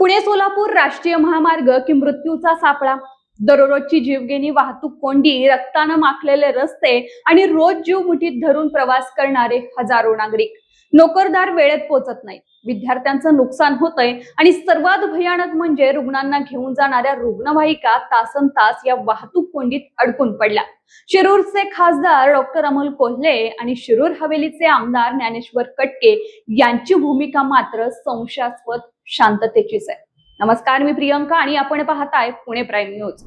पुणे सोलापूर राष्ट्रीय महामार्ग की मृत्यूचा सापळा. दररोजची जीवघेणी वाहतूक कोंडी, रक्तानं माखलेले रस्ते आणि रोज जीव मुठीत धरून प्रवास करणारे हजारो नागरिक. नोकरदार वेळेत पोहोचत नाही, विद्यार्थ्यांचं नुकसान होतंय आणि सर्वात भयानक म्हणजे रुग्णांना घेऊन जाणाऱ्या रुग्णवाहिका तासनतास या वाहतूक कोंडीत अडकून पडल्या. शिरूरचे खासदार डॉक्टर अमोल कोल्हे आणि शिरूर हवेलीचे आमदार ज्ञानेश्वर कटके यांची भूमिका मात्र संशयास्पद शांततेचीच आहे. नमस्कार, मी प्रियंका आणि आपण पाहताय पुणे प्राईम न्यूज.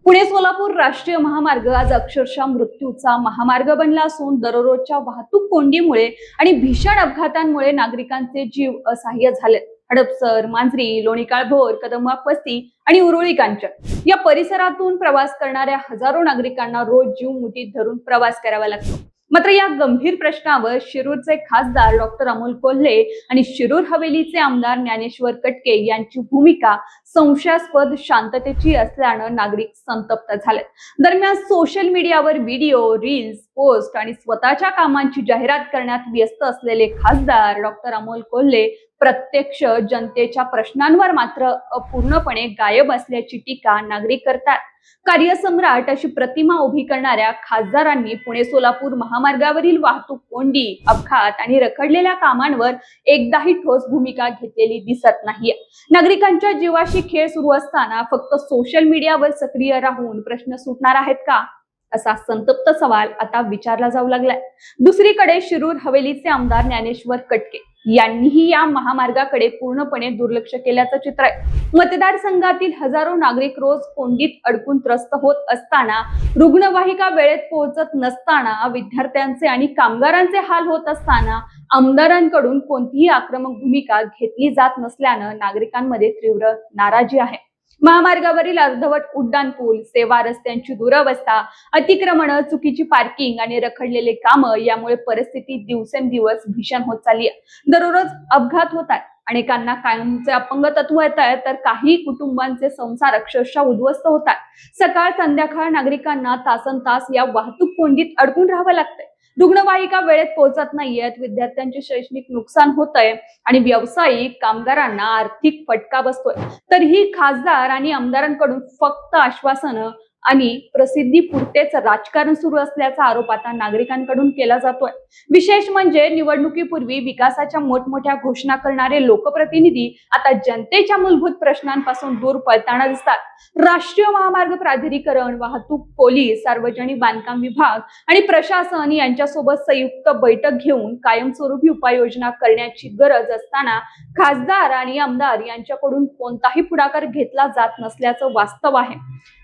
पुणे सोलापूर राष्ट्रीय महामार्ग आज अक्षरशः मृत्यूचा महामार्ग बनला असून दररोजच्या वाहतूक कोंडीमुळे आणि भीषण अपघातांमुळे नागरिकांचे जीव असहाय्य झालेत. हडपसर, मांजरी, लोणी काळभोर, कदमवाग वस्ती आणि उरुळी कांचन या परिसरातून प्रवास करणाऱ्या हजारो नागरिकांना रोज जीव मुठीत धरून प्रवास करावा लागतो. मात्र या गंभीर प्रश्नावर शिरूरचे खासदार डॉक्टर अमोल कोल्हे आणि शिरूर हवेलीचे आमदार ज्ञानेश्वर कटके यांची भूमिका संशयास्पद शांततेची असल्यानं नागरिक संतप्त झालेत. दरम्यान सोशल मीडियावर व्हिडिओ, रील्स, पोस्ट आणि स्वतःच्या कामांची जाहिरात करण्यात व्यस्त असलेले खासदार डॉक्टर अमोल कोल्हे प्रत्यक्ष जनतेच्या प्रश्नांवर मात्र अपूर्णपणे गायब असल्याची टीका नागरिक करतात. कार्यसम्राट अशी प्रतिमा उभी करणाऱ्या खासदारांनी पुणे सोलापूर महामार्गावरील वाहतूक कोंडी, अपघात आणि रखडलेल्या कामांवर एकदाही ठोस भूमिका घेतलेली दिसत नाहीये. नागरिकांच्या जीवाशी खेळ सुरू असताना फक्त सोशल मीडियावर सक्रिय राहून प्रश्न सुटणार आहेत का, असा संतप्त सवाल आता विचारला जाऊ लागलाय. दुसरीकडे शिरूर हवेलीचे आमदार ज्ञानेश्वर कटके यांनीही या महामार्गाकडे पूर्णपणे दुर्लक्ष केल्याचं चित्र आहे. मतदारसंघातील हजारो नागरिक रोज कोंडीत अडकून त्रस्त होत असताना, रुग्णवाहिका वेळेत पोहोचत नसताना, विद्यार्थ्यांचे आणि कामगारांचे हाल होत असताना आमदारांकडून कोणतीही आक्रमक भूमिका घेतली जात नसल्यानं नागरिकांमध्ये तीव्र नाराजी आहे. महामार्गावरील अर्धवट उड्डाणपूल, सेवा रस्त्यांची दुरवस्था, अतिक्रमण, चुकीची पार्किंग आणि रखडलेले कामं यामुळे परिस्थिती दिवसेंदिवस भीषण होत चालली आहे. दररोज अपघात होतात, अनेकांना कायमचे अपंगत्व येत आहे, तर काही कुटुंबांचे संसार अक्षरशः उद्ध्वस्त होतात. सकाळ संध्याकाळ नागरिकांना तासनतास या वाहतूक कोंडीत अडकून राहावं लागतंय. रुग्णवाहिका वेळेत पोहोचत नाहीयेत, विद्यार्थ्यांचे शैक्षणिक नुकसान होतंय आणि व्यावसायिक कामगारांना आर्थिक फटका बसतोय. तरीही खासदार आणि आमदारांकडून फक्त आश्वासनं आणि प्रसिद्धी पुरतेच राजकारण सुरू असल्याचा आरोप आता नागरिकांकडून केला जातोय. विशेष म्हणजे निवडणुकीपूर्वी विकासाच्या मोठमोठ्या घोषणा करणारे लोकप्रतिनिधी आता जनतेच्या मूलभूत प्रश्नांपासून दूर पळताना दिसतात. राष्ट्रीय महामार्ग प्राधिकरण, वाहतूक पोलीस, सार्वजनिक बांधकाम विभाग आणि प्रशासन यांच्यासोबत संयुक्त बैठक घेऊन कायमस्वरूपी उपाययोजना करण्याची गरज असताना खासदार आणि आमदार यांच्याकडून कोणताही पुढाकार घेतला जात नसल्याचं वास्तव आहे.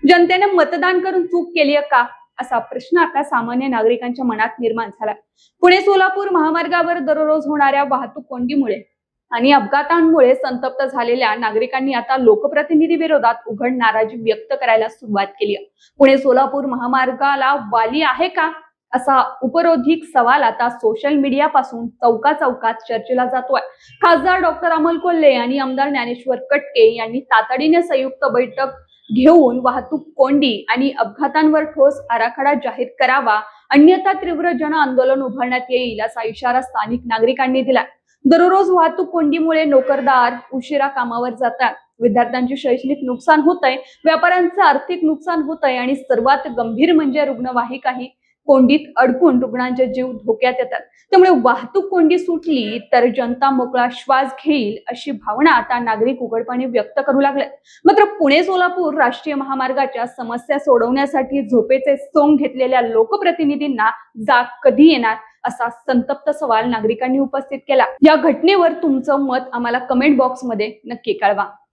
जनतेने मतदान करून चूक केली का, असा प्रश्न आता सामान्य नागरिकांच्या मनात निर्माण झाला. पुणे सोलापूर महामार्गावर दररोज होणाऱ्या वाहतूक कोंडीमुळे आणि अपघातांमुळे संतप्त झालेल्या नागरिकांनी आता लोकप्रतिनिधी विरोधात उघड नाराजी व्यक्त करायला सुरुवात केली. पुणे सोलापूर महामार्गाला वाली आहे का, असा उपरोधिक सवाल आता सोशल मीडिया पासून चौकात चर्चेला जातोय. खासदार डॉक्टर अमोल कोल्हे आणि आमदार ज्ञानेश्वर कटके यांनी तातडीने संयुक्त बैठक घेऊन वाहतूक कोंडी आणि अपघातांवर ठोस आराखडा जाहीर करावा, अन्यथा तीव्र जन आंदोलन उभारण्यात येईल, असा इशारा स्थानिक नागरिकांनी दिला. दररोज वाहतूक कोंडीमुळे नोकरदार उशिरा कामावर जातात, विद्यार्थ्यांचे शैक्षणिक नुकसान होतंय, व्यापाऱ्यांचं आर्थिक नुकसान होतंय आणि सर्वात गंभीर म्हणजे रुग्णवाहिकाही कोंडीत अडकून रुग्णांचे जीव धोक्यात येतात. त्यामुळे वाहतूक कोंडी सुटली तर जनता मोकळा श्वास घेईल, अशी भावना आता नागरिक उघडपणे व्यक्त करू लागले. मात्र पुणे सोलापूर राष्ट्रीय महामार्गाच्या समस्या सोडवण्यासाठी झोपेचे सोंग घेतलेल्या लोकप्रतिनिधींना जाग कधी येणार, असा संतप्त सवाल नागरिकांनी उपस्थित केला. या घटनेवर तुमचं मत आम्हाला कमेंट बॉक्स मध्ये नक्की कळवा.